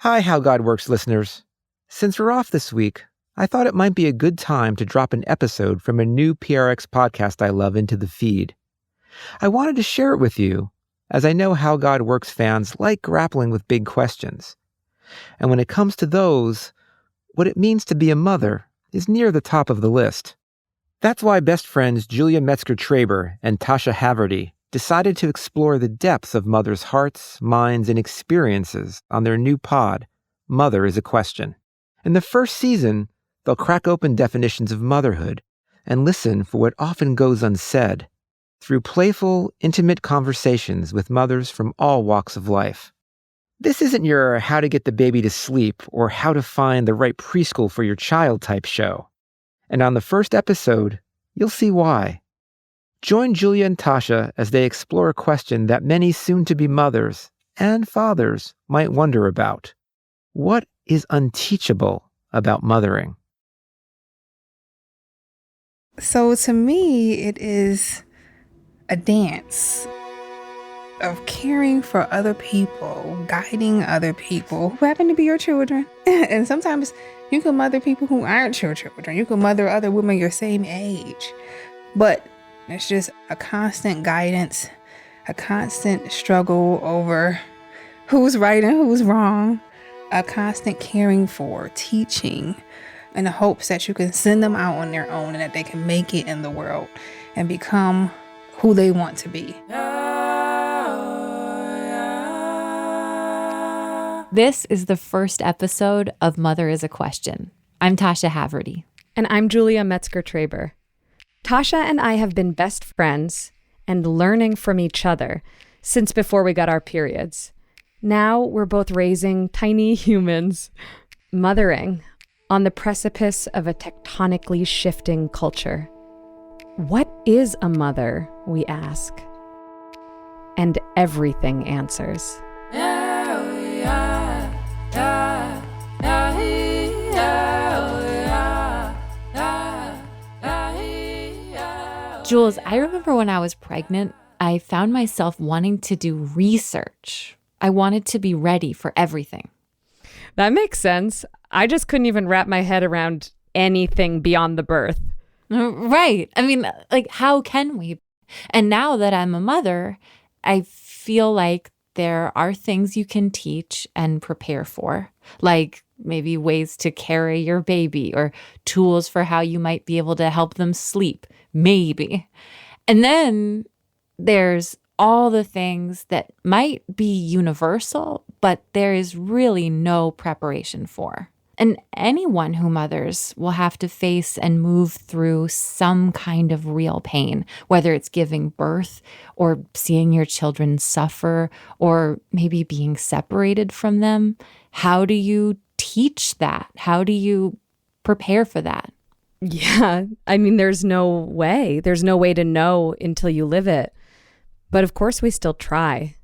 Hi, How God Works listeners. Since we're off this week, I thought it might be a good time to drop an episode from a new PRX podcast I love into the feed. I wanted to share it with you, as I know How God Works fans like grappling with big questions. And when it comes to those, what it means to be a mother is near the top of the list. That's why best friends Julia Metzger-Traber and Tasha Haverty decided to explore the depths of mothers' hearts, minds, and experiences on their new pod, Mother is a Question. In the first season, they'll crack open definitions of motherhood and listen for what often goes unsaid through playful, intimate conversations with mothers from all walks of life. This isn't your how to get the baby to sleep or how to find the right preschool for your child type show. And on the first episode, you'll see why. Join Julia and Tasha as they explore a question that many soon-to-be mothers and fathers might wonder about. What is unteachable about mothering? So to me, it is a dance of caring for other people, guiding other people who happen to be your children. And sometimes you can mother people who aren't your children. You can mother other women your same age. But it's just a constant guidance, a constant struggle over who's right and who's wrong, a constant caring for, teaching, in the hopes that you can send them out on their own and that they can make it in the world and become who they want to be. This is the first episode of Mother is a Question. I'm Tasha Haverty. And I'm Julia Metzger-Traber. Tasha and I have been best friends and learning from each other since before we got our periods. Now we're both raising tiny humans, mothering, on the precipice of a tectonically shifting culture. What is a mother, we ask? And everything answers. Jules, I remember when I was pregnant, I found myself wanting to do research. I wanted to be ready for everything. That makes sense. I just couldn't even wrap my head around anything beyond the birth. Right. I mean, how can we? And now that I'm a mother, I feel like there are things you can teach and prepare for, like maybe ways to carry your baby or tools for how you might be able to help them sleep, maybe. And then there's all the things that might be universal, but there is really no preparation for. And anyone who mothers will have to face and move through some kind of real pain, whether it's giving birth or seeing your children suffer or maybe being separated from them. How do you teach that? How do you prepare for that? Yeah, I mean, there's no way. There's no way to know until you live it. But of course, we still try.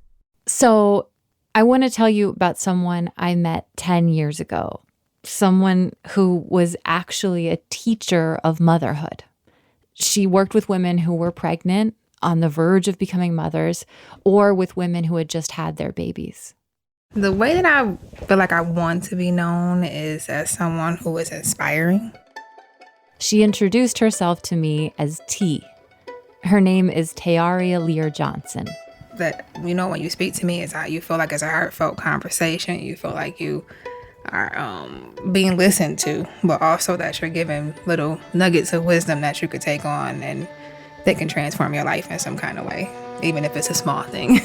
So I want to tell you about someone I met 10 years ago. Someone who was actually a teacher of motherhood. She worked with women who were pregnant, on the verge of becoming mothers, or with women who had just had their babies. The way that I feel like I want to be known is as someone who is inspiring. She introduced herself to me as T. Her name is Teourialier Johnson. That, when you speak to me, it's how you feel like it's a heartfelt conversation. You feel like you are being listened to, but also that you're given little nuggets of wisdom that you could take on and that can transform your life in some kind of way, even if it's a small thing.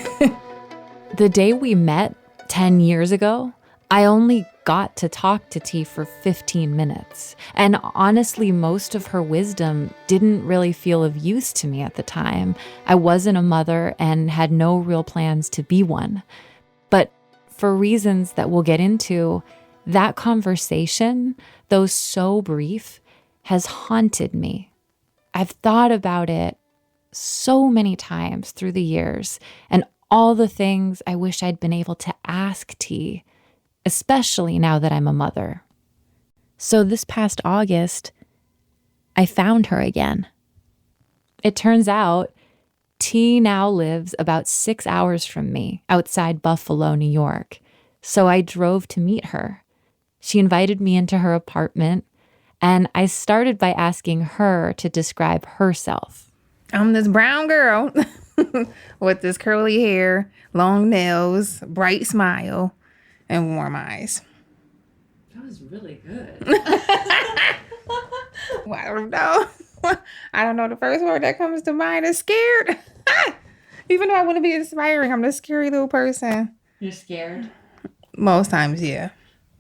The day we met 10 years ago, I only got to talk to T for 15 minutes. And honestly, most of her wisdom didn't really feel of use to me at the time. I wasn't a mother and had no real plans to be one. But for reasons that we'll get into, that conversation, though so brief, has haunted me. I've thought about it so many times through the years and all the things I wish I'd been able to ask T, especially now that I'm a mother. So this past August, I found her again. It turns out T now lives about 6 hours from me outside Buffalo, New York. So I drove to meet her. She invited me into her apartment, and I started by asking her to describe herself. I'm this brown girl with this curly hair, long nails, bright smile, and warm eyes. That was really good. Well, I don't know. I don't know. The first word that comes to mind is scared. Even though I want to be inspiring, I'm the scary little person. You're scared? Most times, yeah.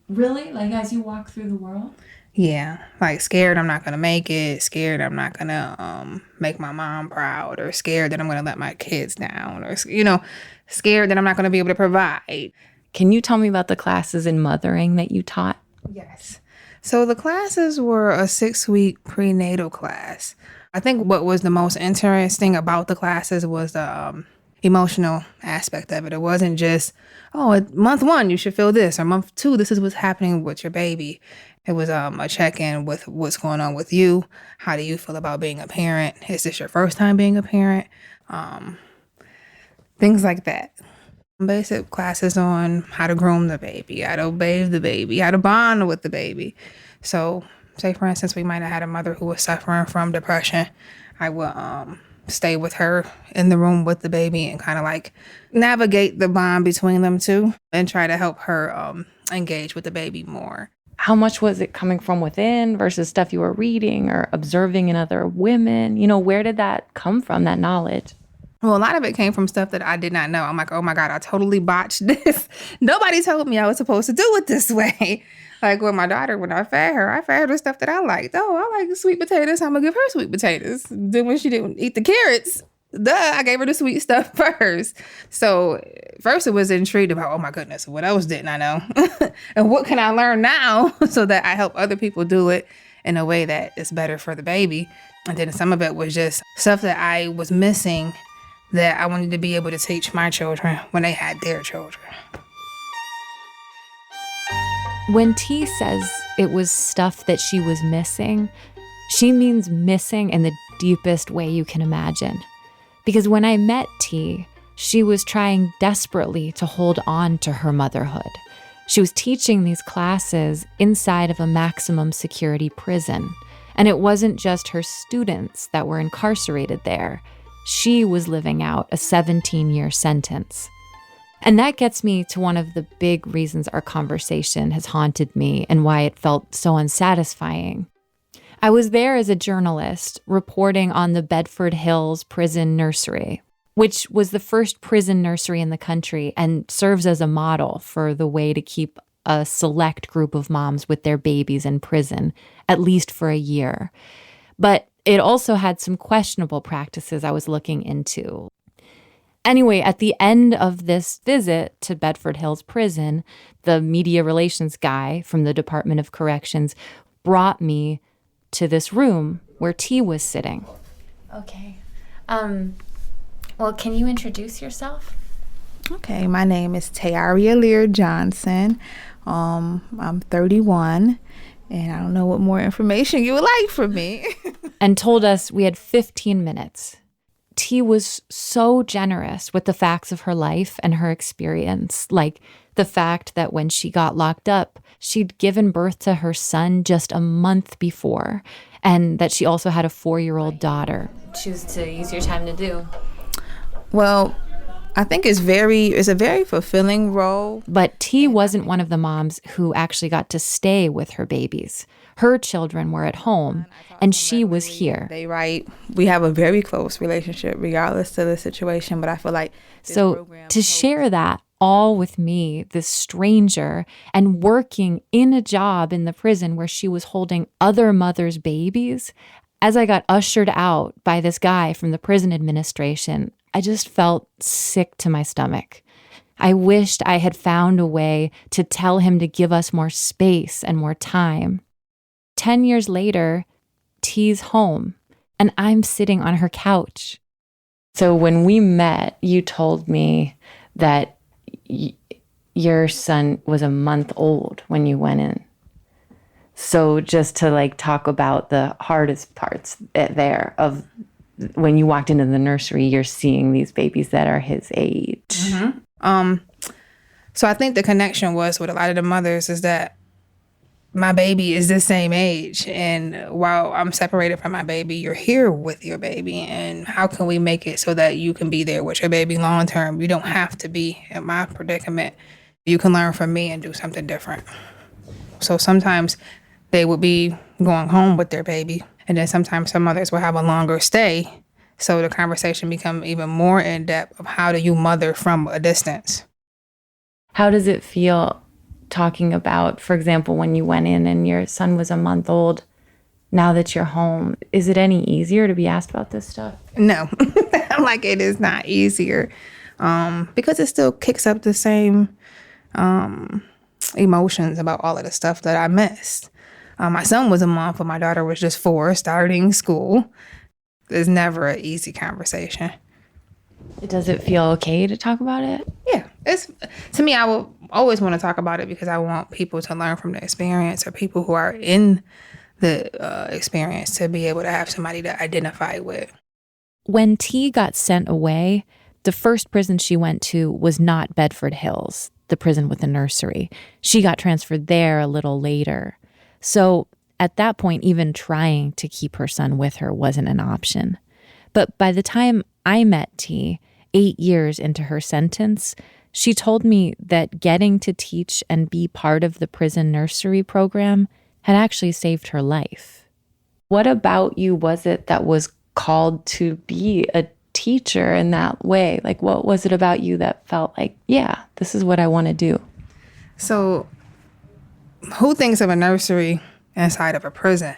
Really? Like as you walk through the world? Yeah. Like scared I'm not going to make it. Scared I'm not going to make my mom proud. Or scared that I'm going to let my kids down. Or, scared that I'm not going to be able to provide. Can you tell me about the classes in mothering that you taught? Yes. So the classes were a 6-week prenatal class. I think what was the most interesting about the classes was the emotional aspect of it. It wasn't just, at month 1, you should feel this, or month 2, this is what's happening with your baby. It was a check-in with what's going on with you. How do you feel about being a parent? Is this your first time being a parent? Things like that. Basic classes on how to groom the baby, how to bathe the baby, how to bond with the baby. So, say for instance, we might have had a mother who was suffering from depression. I would stay with her in the room with the baby and kind of like navigate the bond between them two and try to help her engage with the baby more. How much was it coming from within versus stuff you were reading or observing in other women? Where did that come from, that knowledge? Well, a lot of it came from stuff that I did not know. I'm like, oh my God, I totally botched this. Nobody told me I was supposed to do it this way. Like with my daughter, when I fed her the stuff that I liked. Oh, I like sweet potatoes. I'm going to give her sweet potatoes. Then when she didn't eat the carrots, I gave her the sweet stuff first. So first it was intrigued about, oh my goodness, what else didn't I know? And what can I learn now so that I help other people do it in a way that is better for the baby? And then some of it was just stuff that I was missing that I wanted to be able to teach my children when they had their children. When T says it was stuff that she was missing, she means missing in the deepest way you can imagine. Because when I met T, she was trying desperately to hold on to her motherhood. She was teaching these classes inside of a maximum security prison. And it wasn't just her students that were incarcerated there. She was living out a 17-year sentence. And that gets me to one of the big reasons our conversation has haunted me and why it felt so unsatisfying. I was there as a journalist reporting on the Bedford Hills Prison Nursery, which was the first prison nursery in the country and serves as a model for the way to keep a select group of moms with their babies in prison, at least for a year. But it also had some questionable practices I was looking into. Anyway, at the end of this visit to Bedford Hills Prison, the media relations guy from the Department of Corrections brought me to this room where T was sitting. Okay. Well, can you introduce yourself? Okay, my name is Teourialier Johnson. I'm 31. And I don't know what more information you would like from me. And told us we had 15 minutes. T was so generous with the facts of her life and her experience, like the fact that when she got locked up, she'd given birth to her son just a month before, and that she also had a 4-year-old daughter. Choose to use your time to do. Well, I think it's a very fulfilling role. But T wasn't one of the moms who actually got to stay with her babies. Her children were at home, and she was here. We have a very close relationship regardless of the situation, but I feel like... So to share that all with me, this stranger, and working in a job in the prison where she was holding other mothers' babies, as I got ushered out by this guy from the prison administration, I just felt sick to my stomach. I wished I had found a way to tell him to give us more space and more time. 10 years later, T's home, and I'm sitting on her couch. So when we met, you told me that your son was a month old when you went in. So just to talk about the hardest parts there of when you walked into the nursery, you're seeing these babies that are his age. Mm-hmm. So I think the connection was with a lot of the mothers is that my baby is the same age. And while I'm separated from my baby, you're here with your baby. And how can we make it so that you can be there with your baby long term? You don't have to be in my predicament. You can learn from me and do something different. So sometimes they would be going home with their baby. And then sometimes some mothers will have a longer stay. So the conversation become even more in depth of how do you mother from a distance. How does it feel talking about, for example, when you went in and your son was a month old, now that you're home, is it any easier to be asked about this stuff? No, like it is not easier because it still kicks up the same emotions about all of the stuff that I missed. My son was a month, but my daughter was just 4, starting school. It's never an easy conversation. Does it feel okay to talk about it? Yeah, to me, I will always want to talk about it because I want people to learn from the experience, or people who are in the experience to be able to have somebody to identify with. When T got sent away, the first prison she went to was not Bedford Hills, the prison with the nursery. She got transferred there a little later. So at that point, even trying to keep her son with her wasn't an option. But by the time I met T, 8 years into her sentence, she told me that getting to teach and be part of the prison nursery program had actually saved her life. What about you was it that was called to be a teacher in that way? Like, what was it about you that felt like, yeah, this is what I want to do? So who thinks of a nursery inside of a prison?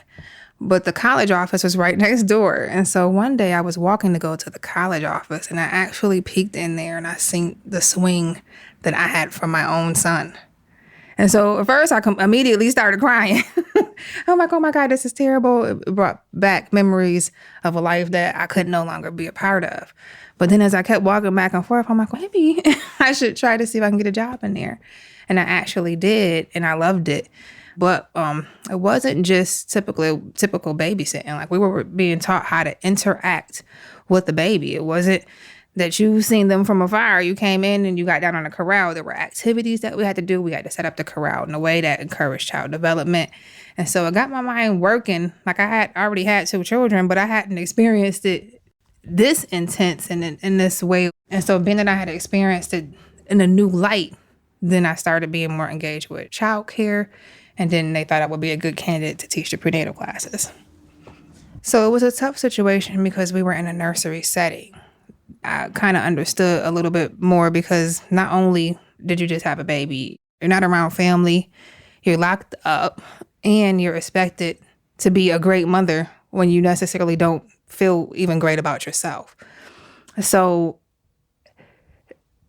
But the college office was right next door. And so one day I was walking to go to the college office, and I actually peeked in there and I seen the swing that I had for my own son. And so at first I immediately started crying. I'm like, oh my God, this is terrible. It brought back memories of a life that I could no longer be a part of. But then as I kept walking back and forth, I'm like, well, maybe I should try to see if I can get a job in there. And I actually did, and I loved it. But it wasn't just typical babysitting. Like, we were being taught how to interact with the baby. It wasn't that you seen them from afar. You came in and you got down on the corral. There were activities that we had to do. We had to set up the corral in a way that encouraged child development. And so it got my mind working. Like, I had already had 2 children, but I hadn't experienced it this intense and in this way. And so being that I had experienced it in a new light, then I started being more engaged with childcare. And then they thought I would be a good candidate to teach the prenatal classes. So it was a tough situation because we were in a nursery setting. I kind of understood a little bit more because not only did you just have a baby, you're not around family, you're locked up, and you're expected to be a great mother when you necessarily don't feel even great about yourself. So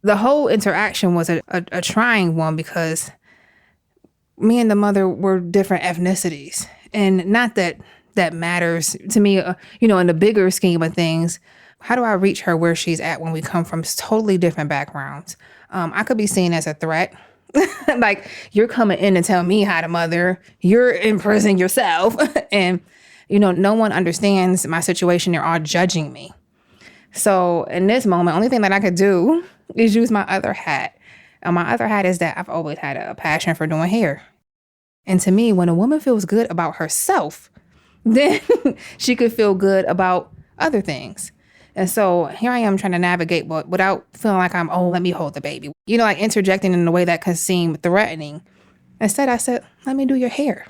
the whole interaction was a trying one because me and the mother were different ethnicities. And not that that matters to me, in the bigger scheme of things. How do I reach her where she's at when we come from totally different backgrounds? I could be seen as a threat. Like, you're coming in to tell me how to mother. You're in prison yourself. And, no one understands my situation. They're all judging me. So in this moment, only thing that I could do is use my other hat. And my other hat is that I've always had a passion for doing hair. And to me, when a woman feels good about herself, then she could feel good about other things. And so here I am trying to navigate, but without feeling like let me hold the baby. Like interjecting in a way that can seem threatening. Instead, I said, let me do your hair.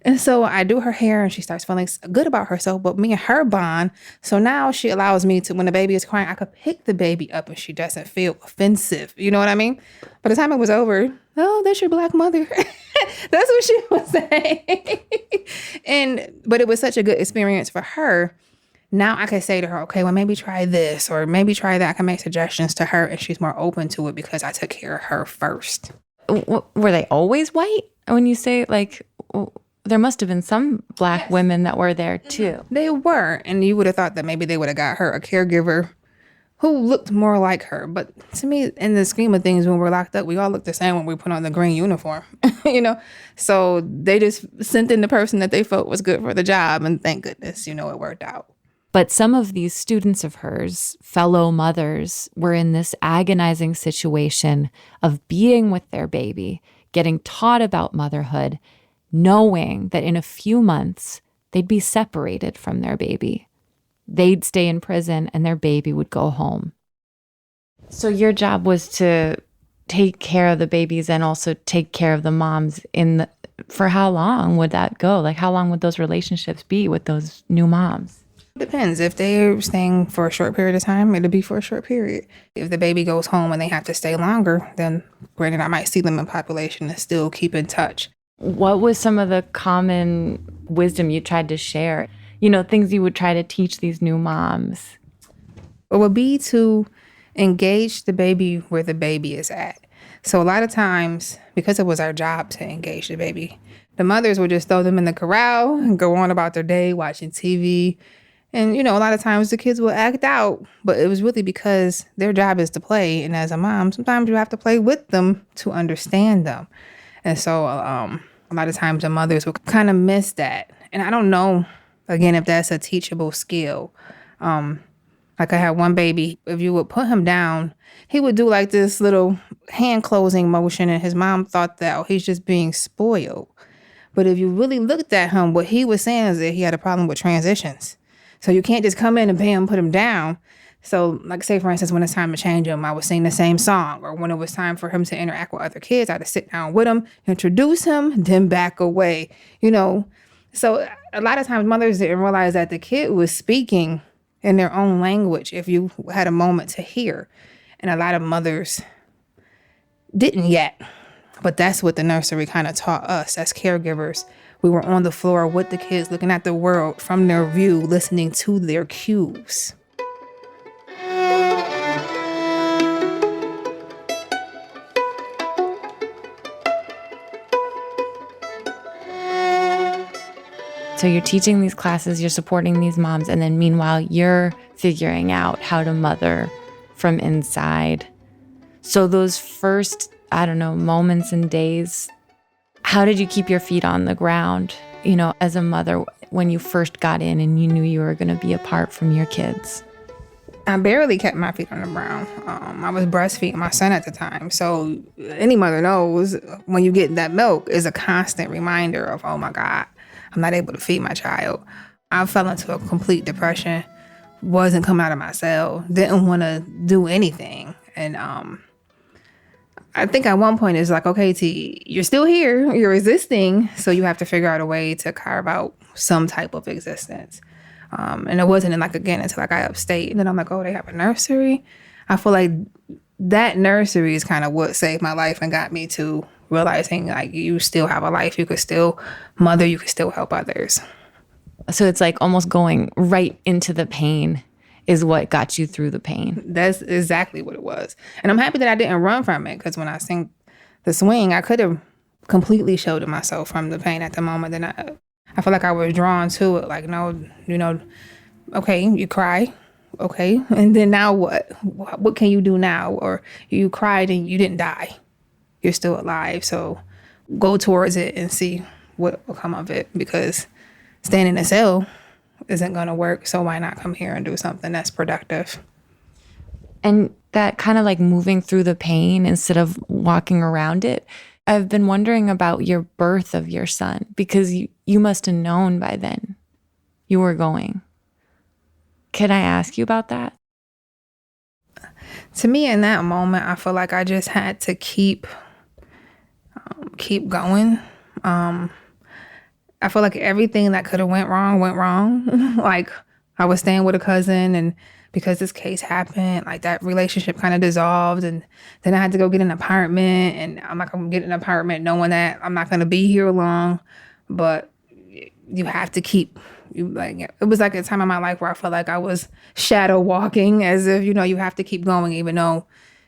And so I do her hair and she starts feeling good about herself, but me and her bond. So now she allows me to, when the baby is crying, I could pick the baby up and she doesn't feel offensive. You know what I mean? By the time it was over, oh, that's your Black mother. That's what she was saying. But it was such a good experience for her. Now I could say to her, okay, well, maybe try this or maybe try that. I can make suggestions to her and she's more open to it because I took care of her first. Were they always white? When you say there must have been some Black women that were there too. They were. And you would have thought that maybe they would have got her a caregiver who looked more like her. But to me, in the scheme of things, when we're locked up, we all look the same when we put on the green uniform, So they just sent in the person that they felt was good for the job. And thank goodness, it worked out. But some of these students of hers, fellow mothers, were in this agonizing situation of being with their baby, getting taught about motherhood, knowing that in a few months they'd be separated from their baby. They'd stay in prison and their baby would go home. So your job was to take care of the babies and also take care of the moms for how long would that go? Like, how long would those relationships be with those new moms? Depends. If they're staying for a short period of time, it'll be for a short period. If the baby goes home and they have to stay longer, then granted, I might see them in population and still keep in touch. What was some of the common wisdom you tried to share? Things you would try to teach these new moms? It would be to engage the baby where the baby is at. So a lot of times, because it was our job to engage the baby, the mothers would just throw them in the corral and go on about their day watching TV. And, a lot of times the kids will act out, but it was really because their job is to play. And as a mom, sometimes you have to play with them to understand them. And so a lot of times the mothers will kind of miss that. And I don't know, again, if that's a teachable skill. Like I had one baby, if you would put him down, he would do like this little hand closing motion, and his mom thought that, oh, he's just being spoiled. But if you really looked at him, what he was saying is that he had a problem with transitions. So you can't just come in and bam, put him down. So like say, for instance, when it's time to change him, I would sing the same song. Or when it was time for him to interact with other kids, I had to sit down with him, introduce him, then back away, So a lot of times mothers didn't realize that the kid was speaking in their own language if you had a moment to hear. And a lot of mothers didn't yet. But that's what the nursery kind of taught us as caregivers. We were on the floor with the kids, looking at the world from their view, listening to their cues. So you're teaching these classes, you're supporting these moms, and then meanwhile, you're figuring out how to mother from inside. So those first, moments and days, how did you keep your feet on the ground, as a mother when you first got in and you knew you were going to be apart from your kids? I barely kept my feet on the ground. I was breastfeeding my son at the time. So any mother knows when you get that milk is a constant reminder of, oh my God, I'm not able to feed my child. I fell into a complete depression, wasn't coming out of my cell, didn't want to do anything. And I think at one point it's like, okay, T, you're still here, you're resisting, so you have to figure out a way to carve out some type of existence. And it wasn't until I got upstate. And then I'm like, oh, they have a nursery? I feel like that nursery is kind of what saved my life and got me to realizing like you still have a life, you could still mother, you could still help others. So it's like almost going right into the pain is what got you through the pain. That's exactly what it was. And I'm happy that I didn't run from it, because when I sing the swing, I could have completely sheltered myself from the pain at the moment. And I feel like I was drawn to it. Like, no, okay, you cry. Okay. And then now what? What can you do now? Or you cried and you didn't die. You're still alive. So go towards it and see what will come of it, because staying in a cell isn't going to work. So why not come here and do something that's productive? And that kind of like moving through the pain instead of walking around it. I've been wondering about your birth of your son, because you must have known by then you were going. Can I ask you about that? To me, in that moment, I feel like I just had to keep going. I feel like everything that could have went wrong. Like I was staying with a cousin, and because this case happened, like that relationship kind of dissolved, and then I had to go get an apartment, and I'm not gonna get an apartment knowing that I'm not gonna be here long. But you have to keep. It was like a time in my life where I felt like I was shadow walking, as if you have to keep going, even though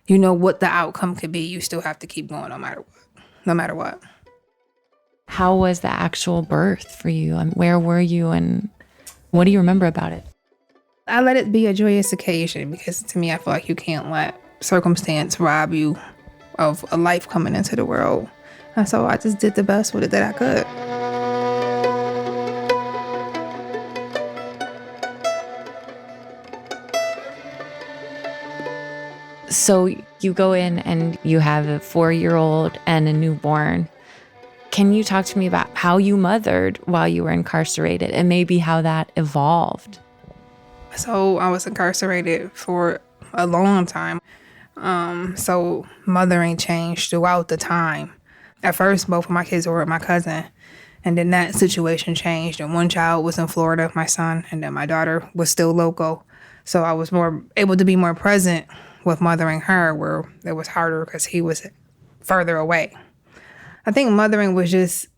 you know what the outcome could be. You still have to keep going no matter what. How was the actual birth for you? And where were you, and what do you remember about it? I let it be a joyous occasion, because to me, I feel like you can't let circumstance rob you of a life coming into the world. And so I just did the best with it that I could. So you go in and you have a 4-year-old and a newborn. Can you talk to me about how you mothered while you were incarcerated and maybe how that evolved? So I was incarcerated for a long time. So mothering changed throughout the time. At first, both of my kids were with my cousin. And then that situation changed. And one child was in Florida, my son, and then my daughter was still local. So I was more able to be more present with mothering her, where it was harder because he was further away. I think mothering was just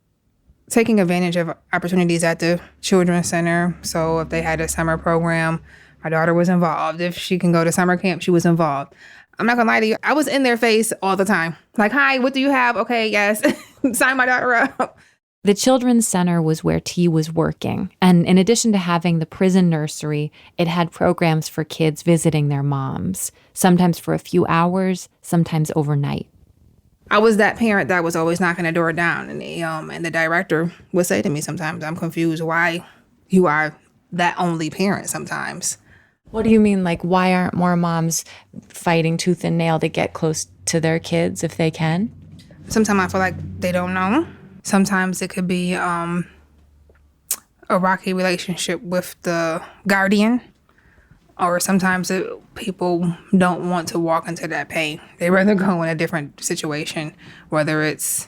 taking advantage of opportunities at the children's center. So if they had a summer program, my daughter was involved. If she can go to summer camp, she was involved. I'm not gonna lie to you, I was in their face all the time. Like, hi, what do you have? Okay, yes. Sign my daughter up. The Children's Center was where T was working. And in addition to having the prison nursery, it had programs for kids visiting their moms, sometimes for a few hours, sometimes overnight. I was that parent that was always knocking the door down. And the director would say to me sometimes, I'm confused why you are that only parent sometimes. What do you mean? Like, why aren't more moms fighting tooth and nail to get close to their kids if they can? Sometimes I feel like they don't know. Sometimes it could be a rocky relationship with the guardian, or sometimes people don't want to walk into that pain. They rather go in a different situation, whether it's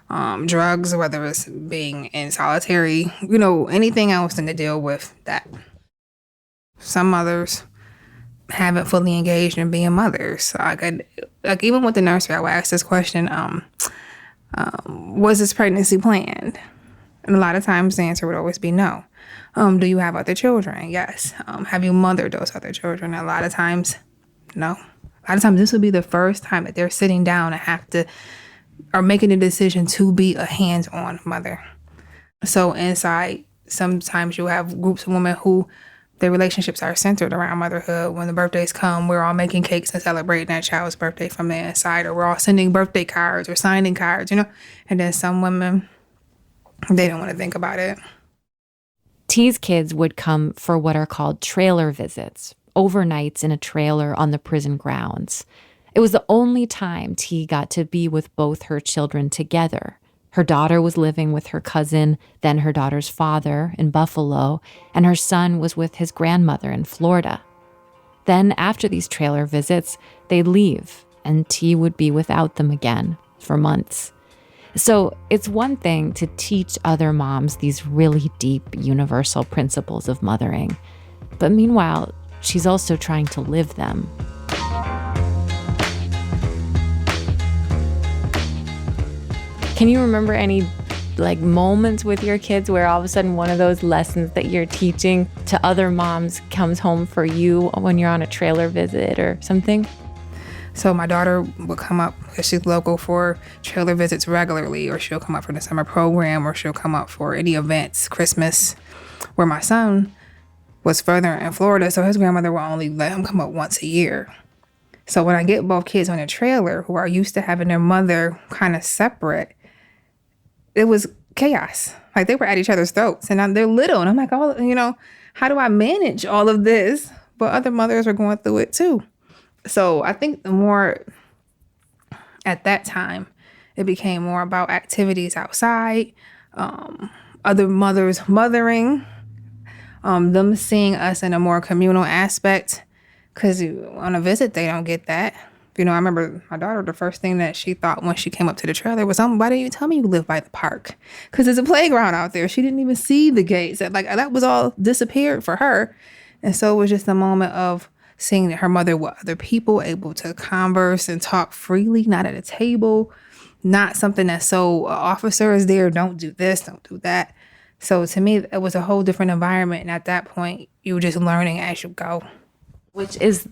drugs, whether it's being in solitary, anything else than to deal with that. Some mothers haven't fully engaged in being mothers. Like even with the nursery, I would ask this question, was this pregnancy planned? And a lot of times the answer would always be no. Do you have other children? Yes. Have you mothered those other children? A lot of times, no. A lot of times this would be the first time that they're sitting down and are making a decision to be a hands-on mother. So inside, sometimes you have groups of women who their relationships are centered around motherhood. When the birthdays come, we're all making cakes and celebrating that child's birthday from the inside, or we're all sending birthday cards or signing cards, And then some women, they don't want to think about it. T's kids would come for what are called trailer visits, overnights in a trailer on the prison grounds. It was the only time T got to be with both her children together. Her daughter was living with her cousin, then her daughter's father in Buffalo, and her son was with his grandmother in Florida. Then after these trailer visits, they'd leave, and T would be without them again for months. So it's one thing to teach other moms these really deep universal principles of mothering, but meanwhile, she's also trying to live them. Can you remember any moments with your kids where all of a sudden one of those lessons that you're teaching to other moms comes home for you when you're on a trailer visit or something? So my daughter would come up because she's local for trailer visits regularly, or she'll come up for the summer program, or she'll come up for any events, Christmas, where my son was further in Florida, so his grandmother will only let him come up once a year. So when I get both kids on a trailer who are used to having their mother kind of separate, it was chaos. Like they were at each other's throats, and they're little, and I'm like, how do I manage all of this? But other mothers are going through it too. So I think the more at that time, it became more about activities outside, other mothers mothering, them seeing us in a more communal aspect, because on a visit, they don't get that. I remember my daughter, the first thing that she thought when she came up to the trailer was, why didn't you tell me you live by the park? Because there's a playground out there. She didn't even see the gates. That was all disappeared for her. And so it was just a moment of seeing her mother with other people, able to converse and talk freely, not at a table, not something that's so officer is there, don't do this, don't do that. So to me, it was a whole different environment. And at that point, you were just learning as you go. Which is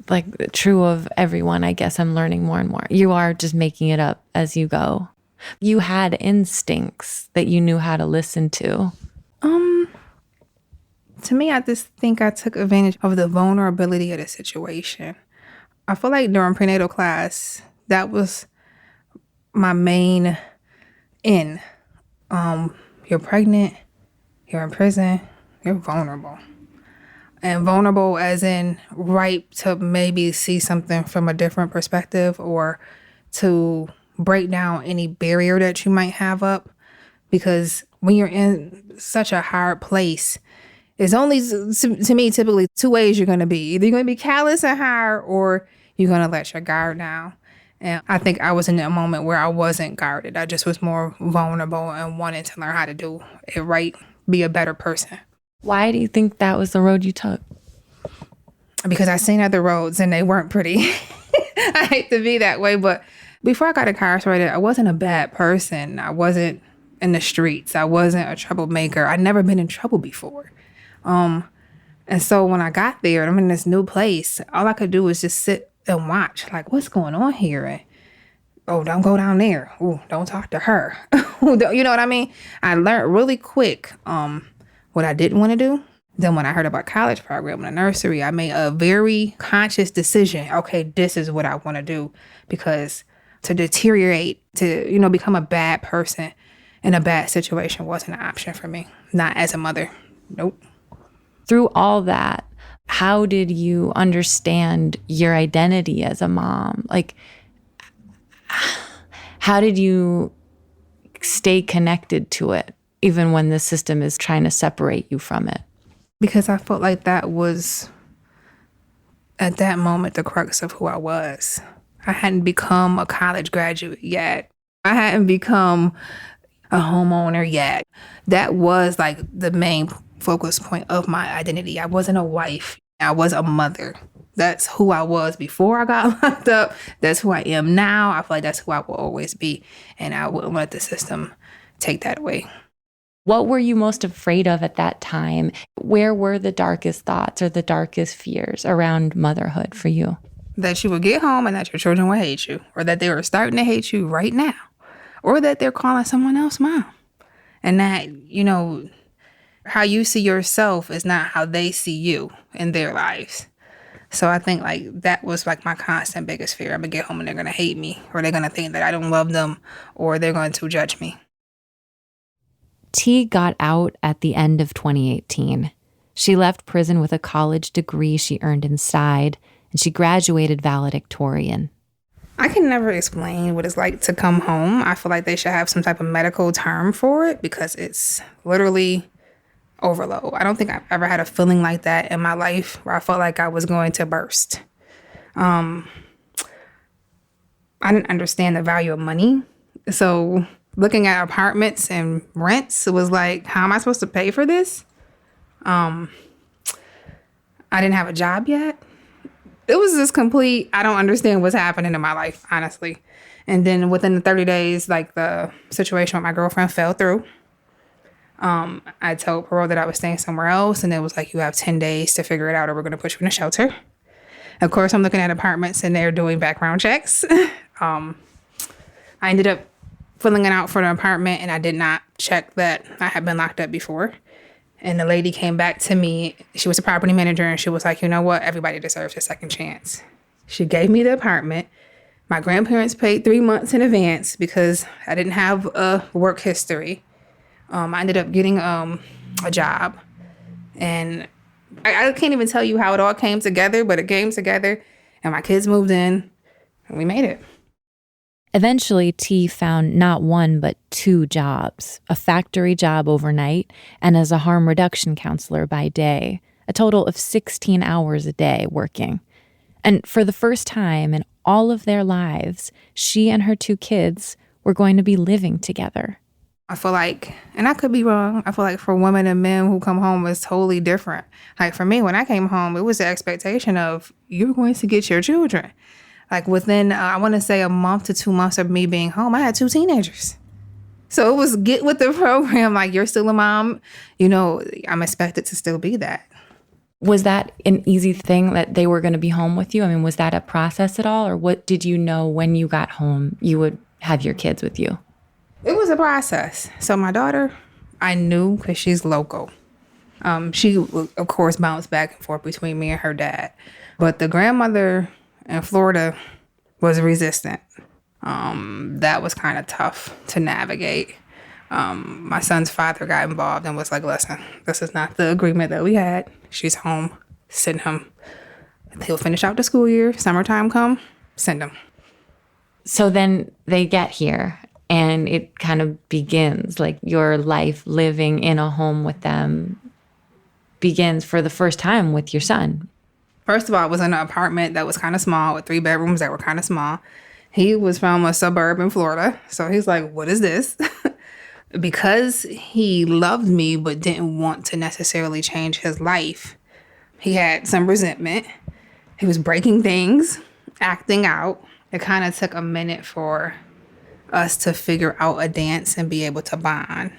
true of everyone, I guess. I'm learning more and more. You are just making it up as you go. You had instincts that you knew how to listen to. To me, I just think I took advantage of the vulnerability of the situation. I feel like during prenatal class, that was my main in. You're pregnant, you're in prison, you're vulnerable. And vulnerable as in ripe to maybe see something from a different perspective or to break down any barrier that you might have up. Because when you're in such a hard place, it's only, to me, typically 2 ways you're going to be. Either you're going to be callous and hard or you're going to let your guard down. And I think I was in that moment where I wasn't guarded. I just was more vulnerable and wanted to learn how to do it right, be a better person. Why do you think that was the road you took? Because I seen other roads and they weren't pretty. I hate to be that way, but before I got incarcerated, I wasn't a bad person. I wasn't in the streets. I wasn't a troublemaker. I'd never been in trouble before. And so when I got there, I'm in this new place, all I could do was just sit and watch, like, what's going on here? And, oh, don't go down there. Oh, don't talk to her. You know what I mean? I learned really quick what I didn't want to do. Then when I heard about college program in the nursery, I made a very conscious decision. Okay, this is what I want to do, because to deteriorate, to, become a bad person in a bad situation wasn't an option for me. Not as a mother. Nope. Through all that, how did you understand your identity as a mom? Like, how did you stay connected to it, even when the system is trying to separate you from it? Because I felt like that was, at that moment, the crux of who I was. I hadn't become a college graduate yet. I hadn't become a homeowner yet. That was like the main focus point of my identity. I wasn't a wife. I was a mother. That's who I was before I got locked up. That's who I am now. I feel like that's who I will always be. And I wouldn't let the system take that away. What were you most afraid of at that time? Where were the darkest thoughts or the darkest fears around motherhood for you? That you would get home and that your children would hate you, or that they were starting to hate you right now, or that they're calling someone else mom. And that, how you see yourself is not how they see you in their lives. So I think that was my constant biggest fear. I'm going to get home and they're going to hate me, or they're going to think that I don't love them, or they're going to judge me. T got out at the end of 2018. She left prison with a college degree she earned inside, and she graduated valedictorian. I can never explain what it's like to come home. I feel like they should have some type of medical term for it, because it's literally overload. I don't think I've ever had a feeling like that in my life where I felt like I was going to burst. I didn't understand the value of money. So looking at apartments and rents, it was like, how am I supposed to pay for this? I didn't have a job yet. It was just complete, I don't understand what's happening in my life, honestly. And then within the 30 days, the situation with my girlfriend fell through. I told parole that I was staying somewhere else, and it was like, you have 10 days to figure it out or we're going to put you in a shelter. Of course, I'm looking at apartments and they're doing background checks. I ended up filling it out for the apartment, and I did not check that I had been locked up before. And the lady came back to me. She was a property manager, and she was like, you know what? Everybody deserves a second chance. She gave me the apartment. My grandparents paid 3 months in advance because I didn't have a work history. I ended up getting a job. And I can't even tell you how it all came together, but it came together. And my kids moved in, and we made it. Eventually, T found not one, but 2 jobs, a factory job overnight and as a harm reduction counselor by day, a total of 16 hours a day working. And for the first time in all of their lives, she and her 2 kids were going to be living together. I feel like, and I could be wrong, I feel like for women and men who come home, it's totally different. Like for me, when I came home, it was the expectation of, you're going to get your children. Like within, I want to say a month to 2 months of me being home, I had 2 teenagers. So it was get with the program. Like, you're still a mom. I'm expected to still be that. Was that an easy thing that they were going to be home with you? I mean, was that a process at all? Or what did you know when you got home you would have your kids with you? It was a process. So my daughter, I knew because she's local. She, of course, bounced back and forth between me and her dad. But the grandmother in Florida was resistant. That was kind of tough to navigate. My son's father got involved and was like, listen, this is not the agreement that we had. She's home. send him. He'll finish out the school year. Summertime come, send him. So then they get here and it kind of begins, like your life living in a home with them begins for the first time with your son. First of all, I was in an apartment that was kind of small with 3 bedrooms that were kind of small. He was from a suburb in Florida. So he's like, what is this? Because he loved me but didn't want to necessarily change his life, he had some resentment. He was breaking things, acting out. It kind of took a minute for us to figure out a dance and be able to bond.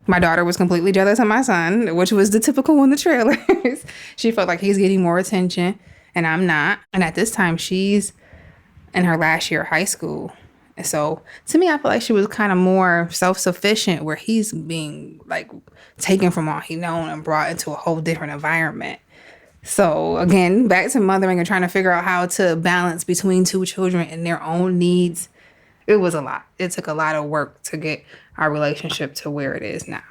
My daughter was completely jealous of my son, which was the typical in the trailers. She felt like he's getting more attention and I'm not. And at this time, she's in her last year of high school. And so to me, I feel like she was kind of more self-sufficient, where he's being like taken from all he known and brought into a whole different environment. So again, back to mothering and trying to figure out how to balance between 2 children and their own needs. It was a lot. It took a lot of work to get our relationship to where it is now.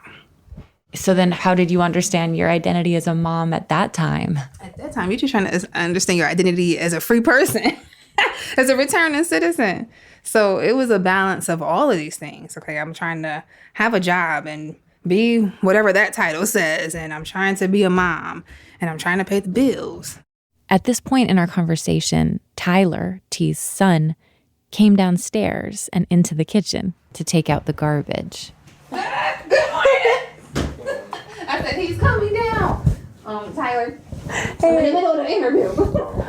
So then how did you understand your identity as a mom at that time? At that time, you're just trying to understand your identity as a free person, as a returning citizen. So it was a balance of all of these things. Okay, I'm trying to have a job and be whatever that title says, and I'm trying to be a mom, and I'm trying to pay the bills. At this point in our conversation, Tyler, T's son, came downstairs and into the kitchen to take out the garbage. Good morning. I said, he's coming down. Tyler. Hey. I'm in the middle of the interview.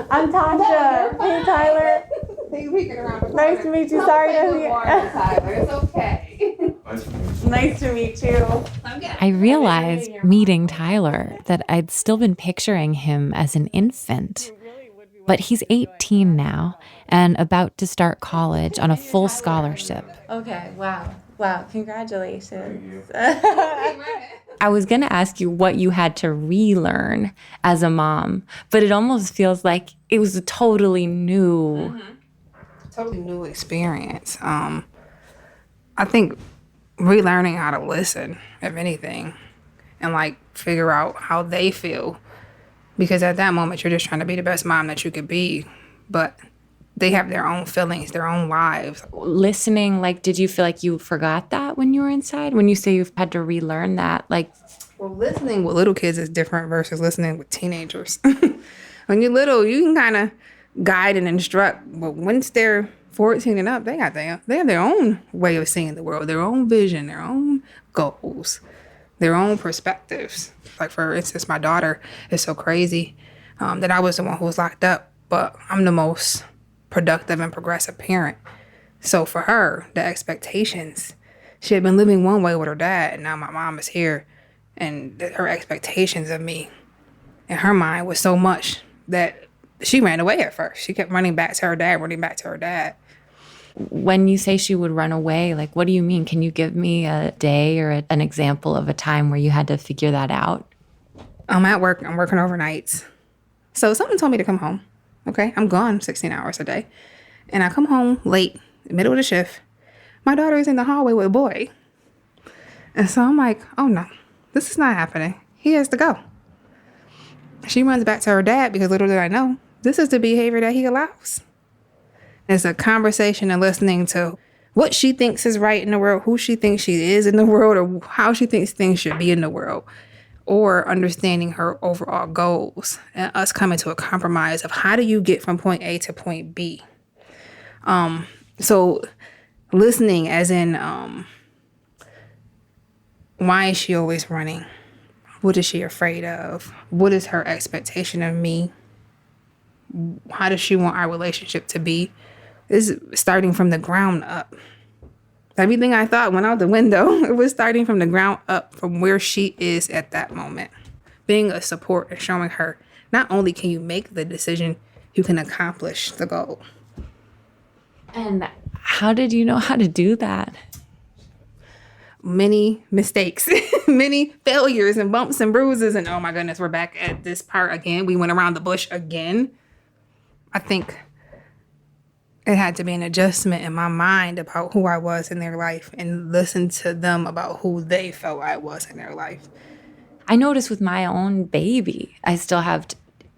I'm Tasha. Hey, Tyler. He's peeking around the corner. Nice to meet you. Sorry to Good morning, Tyler. It's okay. Nice to meet you. I realized, meeting Tyler, that I'd still been picturing him as an infant. But he's 18 now and about to start college on a full scholarship. Okay. Wow. Congratulations. I was going to ask you what you had to relearn as a mom, but it almost feels like it was a totally new... Totally new experience. I think relearning how to listen, if anything, and like figure out how they feel. Because at that moment, you're just trying to be the best mom that you could be. But they have their own feelings, their own lives. Listening, like, did you feel like you forgot that when you were inside? When you say you've had to relearn that, like... Well, listening with little kids is different versus listening with teenagers. When you're little, you can kind of guide and instruct. But once they're 14 and up, they have their own way of seeing the world, their own vision, their own goals, their own perspectives. Like, for instance, my daughter is so crazy that I was the one who was locked up, but I'm the most productive and progressive parent. So for her, the expectations, she had been living one way with her dad, and now my mom is here, and her expectations of me in her mind was so much that she ran away at first. She kept running back to her dad. When you say she would run away, like, what do you mean? Can you give me a day or an example of a time where you had to figure that out? I'm at work. I'm working overnights. So something told me to come home. Okay, I'm gone 16 hours a day. And I come home late, middle of the shift. My daughter is in the hallway with a boy. And so I'm like, oh no, this is not happening. He has to go. She runs back to her dad because little did I know, this is the behavior that he allows. It's a conversation and listening to what she thinks is right in the world, who she thinks she is in the world, or how she thinks things should be in the world, or understanding her overall goals and us coming to a compromise of how do you get from point A to point B. So listening as in, why is she always running? What is she afraid of? What is her expectation of me? How does she want our relationship to be? Is starting from the ground up. Everything I thought went out the window. It was starting from the ground up, from where she is at that moment. Being a support and showing her, not only can you make the decision, you can accomplish the goal. And how did you know how to do that? Many mistakes, many failures and bumps and bruises. And oh my goodness, we're back at this part again. We went around the bush again. I think it had to be an adjustment in my mind about who I was in their life and listen to them about who they felt I was in their life. I notice with my own baby, I still have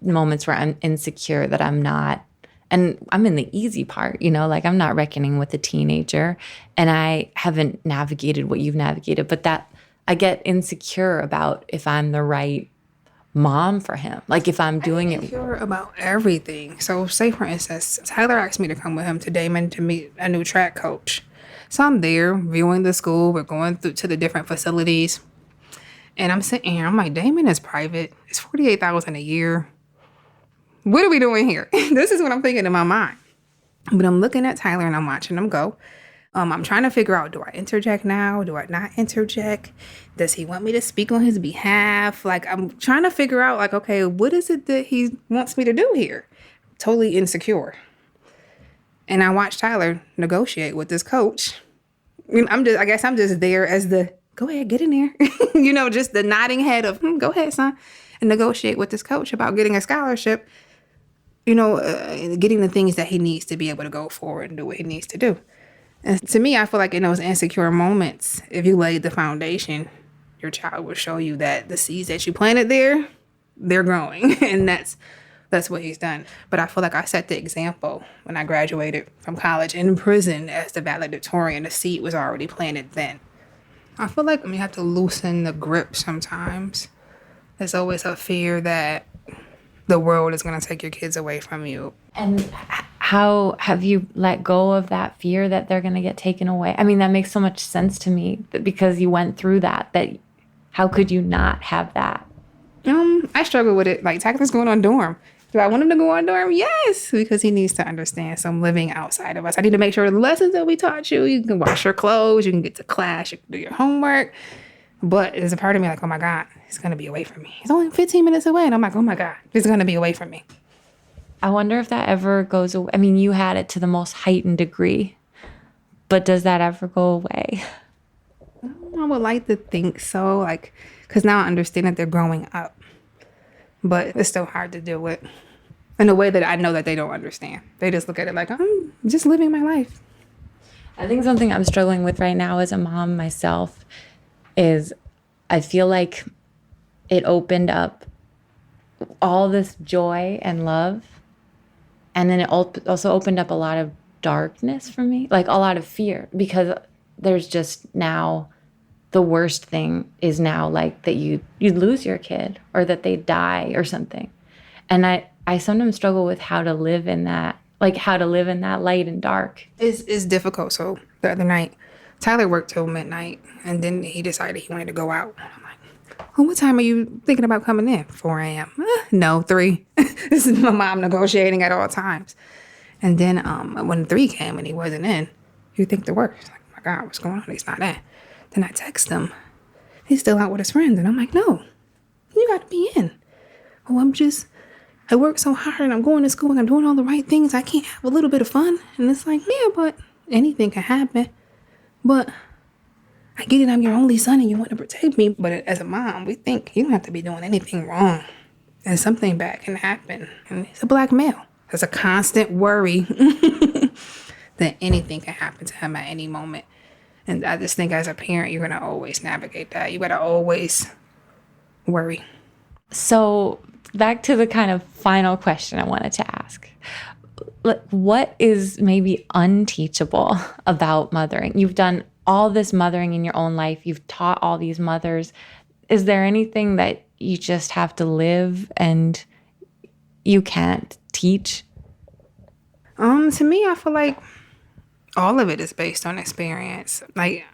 moments where I'm insecure that I'm not, and I'm in the easy part, like I'm not reckoning with a teenager and I haven't navigated what you've navigated, but that I get insecure about if I'm the right mom for him. Like if I'm doing it. Insecure about everything. So say for instance, Tyler asked me to come with him to Damon to meet a new track coach. So I'm there viewing the school. We're going through to the different facilities. And I'm sitting here. I'm like, Damon is private. It's $48,000 a year. What are we doing here? This is what I'm thinking in my mind. But I'm looking at Tyler and I'm watching him go. I'm trying to figure out, do I interject now? Do I not interject? Does he want me to speak on his behalf? Like, I'm trying to figure out, like, okay, what is it that he wants me to do here? Totally insecure. And I watched Tyler negotiate with this coach. I guess I'm just there as the, go ahead, get in there. Just the nodding head of, go ahead, son. And negotiate with this coach about getting a scholarship, getting the things that he needs to be able to go forward and do what he needs to do. And to me, I feel like in those insecure moments, if you laid the foundation, your child will show you that the seeds that you planted there, they're growing. And that's what he's done. But I feel like I set the example when I graduated from college in prison as the valedictorian. The seed was already planted then. I feel like you have to loosen the grip sometimes. There's always a fear that the world is going to take your kids away from you. And how have you let go of that fear that they're going to get taken away? I mean, that makes so much sense to me because you went through that how could you not have that? I struggle with it. Like, Tyler's going on dorm. Do I want him to go on dorm? Yes, because he needs to understand some living outside of us. I need to make sure the lessons that we taught you can wash your clothes, you can get to class, you can do your homework. But there's a part of me like, oh my God, he's going to be away from me. He's only 15 minutes away. And I'm like, oh my God, he's going to be away from me. I wonder if that ever goes away. I mean, you had it to the most heightened degree, but does that ever go away? I would like to think so, like, because now I understand that they're growing up. But it's still hard to deal with in a way that I know that they don't understand. They just look at it like, I'm just living my life. I think something I'm struggling with right now as a mom myself is I feel like it opened up all this joy and love. And then it also opened up a lot of darkness for me, like a lot of fear, because there's just now the worst thing is now like that you lose your kid or that they die or something. And I sometimes struggle with how to live in that, like how to live in that light and dark. It's difficult. So the other night, Tyler worked till midnight and then he decided he wanted to go out. I'm like, well, what time are you thinking about coming in? 4 a.m. No, 3. This is my mom negotiating at all times. And then when 3 came and he wasn't in, you think the worst. Like, oh my God, what's going on? He's not in. Then I text him. He's still out with his friends. And I'm like, no, you got to be in. Oh, I work so hard and I'm going to school and I'm doing all the right things. I can't have a little bit of fun. And it's like, yeah, but anything can happen. But I get it. I'm your only son and you want to protect me. But as a mom, we think you don't have to be doing anything wrong. And something bad can happen. And he's a black male. There's a constant worry that anything can happen to him at any moment. And I just think as a parent, you're going to always navigate that. You got to always worry. So back to the kind of final question I wanted to ask. What is maybe unteachable about mothering? You've done all this mothering in your own life. You've taught all these mothers. Is there anything that you just have to live and you can't teach? To me, I feel like all of it is based on experience. Like,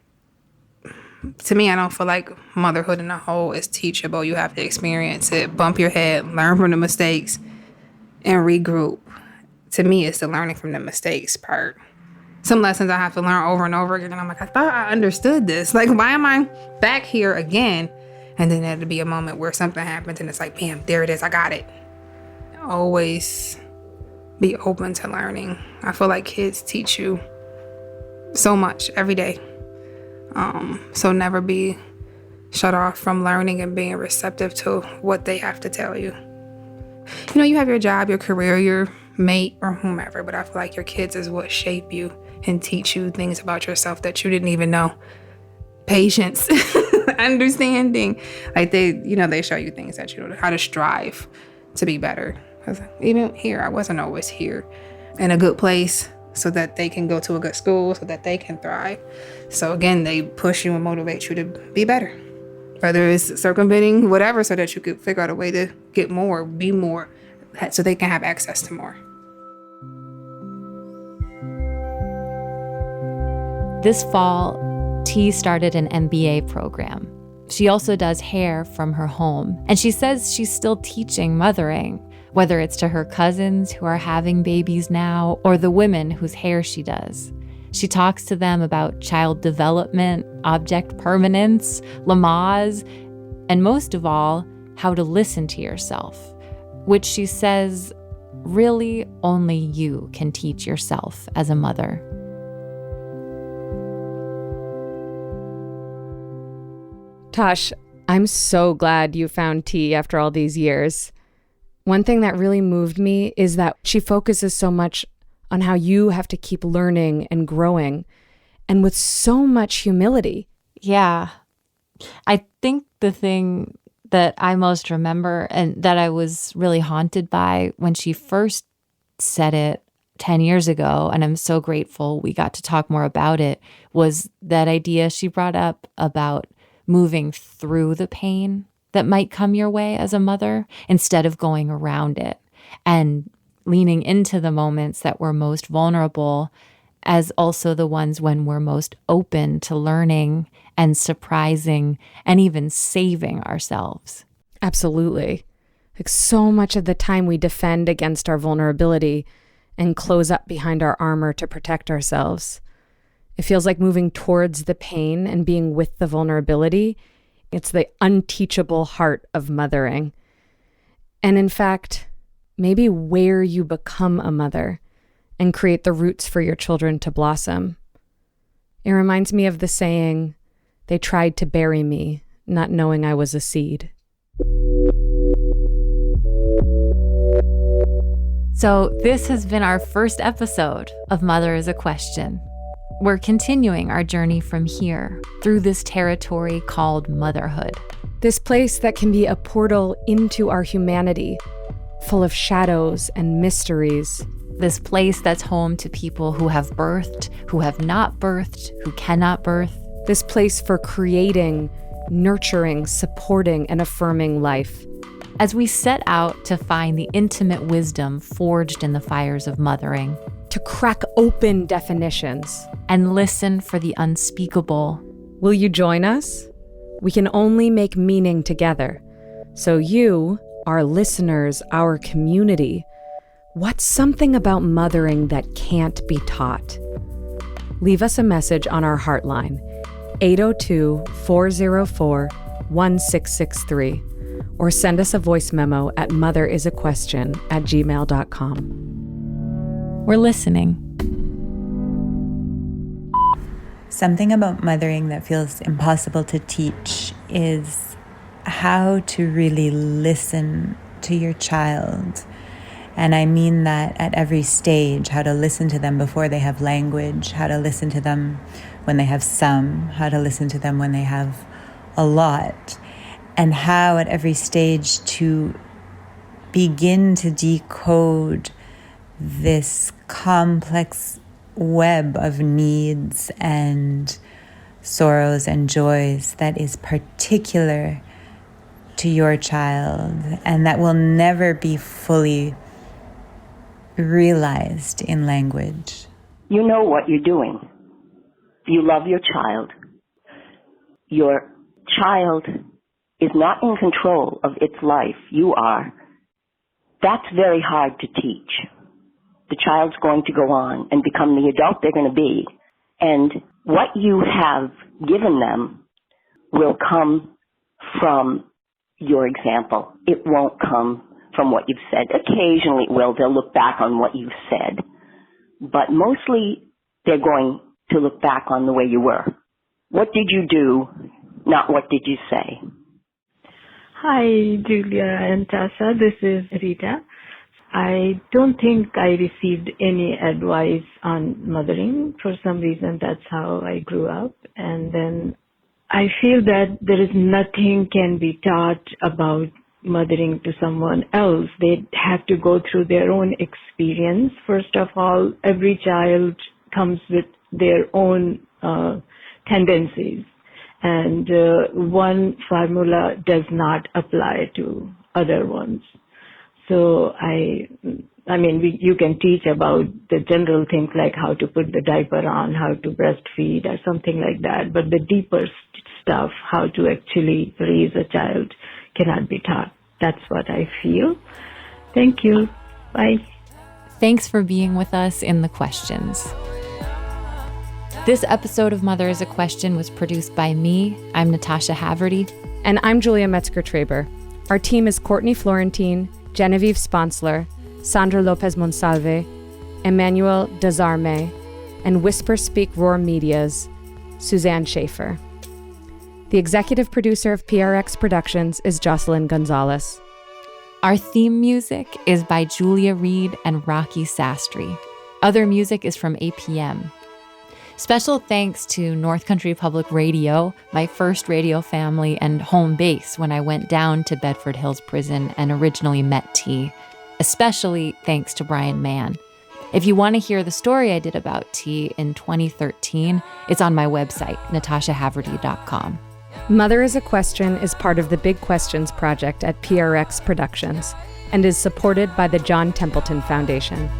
to me, I don't feel like motherhood in a whole is teachable. You have to experience it, bump your head, learn from the mistakes, and regroup. To me, it's the learning from the mistakes part. Some lessons I have to learn over and over again, and I'm like, I thought I understood this. Like, why am I back here again? And then there'll be a moment where something happens, and it's like, bam, there it is, I got it. Always be open to learning. I feel like kids teach you so much every day. So never be shut off from learning and being receptive to what they have to tell you. You know, you have your job, your career, your mate, or whomever, but I feel like your kids is what shape you and teach you things about yourself that you didn't even know. Patience. understanding. Like they show you things that how to strive to be better. 'Cause even here, I wasn't always here in a good place so that they can go to a good school, so that they can thrive. So again, they push you and motivate you to be better. Whether it's circumventing whatever so that you could figure out a way to get more, be more, so they can have access to more. This fall, T started an MBA program. She also does hair from her home, and she says she's still teaching mothering, whether it's to her cousins who are having babies now or the women whose hair she does. She talks to them about child development, object permanence, Lamaze, and most of all, how to listen to yourself, which she says really only you can teach yourself as a mother. Tosh, I'm so glad you found T after all these years. One thing that really moved me is that she focuses so much on how you have to keep learning and growing, and with so much humility. Yeah. I think the thing that I most remember and that I was really haunted by when she first said it 10 years ago, and I'm so grateful we got to talk more about it, was that idea she brought up about moving through the pain that might come your way as a mother instead of going around it, and leaning into the moments that were most vulnerable as also the ones when we're most open to learning and surprising and even saving ourselves. Absolutely. Like, so much of the time we defend against our vulnerability and close up behind our armor to protect ourselves. It feels like moving towards the pain and being with the vulnerability. It's the unteachable heart of mothering. And in fact, maybe where you become a mother and create the roots for your children to blossom. It reminds me of the saying, "They tried to bury me, not knowing I was a seed." So this has been our first episode of Mother is a Question. We're continuing our journey from here through this territory called motherhood. This place that can be a portal into our humanity, full of shadows and mysteries. This place that's home to people who have birthed, who have not birthed, who cannot birth. This place for creating, nurturing, supporting, and affirming life. As we set out to find the intimate wisdom forged in the fires of mothering. To crack open definitions. And listen for the unspeakable. Will you join us? We can only make meaning together. So you, our listeners, our community, what's something about mothering that can't be taught? Leave us a message on our heartline, 802-404-1663, or send us a voice memo at motherisaquestion@gmail.com. We're listening. Something about mothering that feels impossible to teach is how to really listen to your child. And I mean that at every stage, how to listen to them before they have language, how to listen to them when they have some, how to listen to them when they have a lot, and how at every stage to begin to decode this complex web of needs and sorrows and joys that is particular to your child and that will never be fully realized in language. You know what you're doing. You love your child. Your child is not in control of its life. You are. That's very hard to teach. The child's going to go on and become the adult they're going to be. And what you have given them will come from your example. It won't come from what you've said. Occasionally it will. They'll look back on what you've said. But mostly they're going to look back on the way you were. What did you do, not what did you say? Hi, Julia and Tasha. This is Rita. I don't think I received any advice on mothering. For some reason, that's how I grew up. And then I feel that there is nothing can be taught about mothering to someone else. They have to go through their own experience. First of all, every child comes with their own tendencies, and one formula does not apply to other ones. So you can teach about the general things like how to put the diaper on, how to breastfeed or something like that. But the deeper stuff, how to actually raise a child, cannot be taught. That's what I feel. Thank you. Bye. Thanks for being with us in the questions. This episode of Mother is a Question was produced by me. I'm Natasha Haverty. And I'm Julia Metzger-Traber. Our team is Courtney Florentine, Genevieve Sponsler, Sandra Lopez Monsalve, Emmanuel Desarme, and Whisper Speak Roar Media's Suzanne Schaefer. The executive producer of PRX Productions is Jocelyn Gonzalez. Our theme music is by Julia Reed and Rocky Sastry. Other music is from APM. Special thanks to North Country Public Radio, my first radio family and home base when I went down to Bedford Hills Prison and originally met T. Especially thanks to Brian Mann. If you want to hear the story I did about T in 2013, it's on my website, natashahaverty.com. Mother is a Question is part of the Big Questions project at PRX Productions and is supported by the John Templeton Foundation.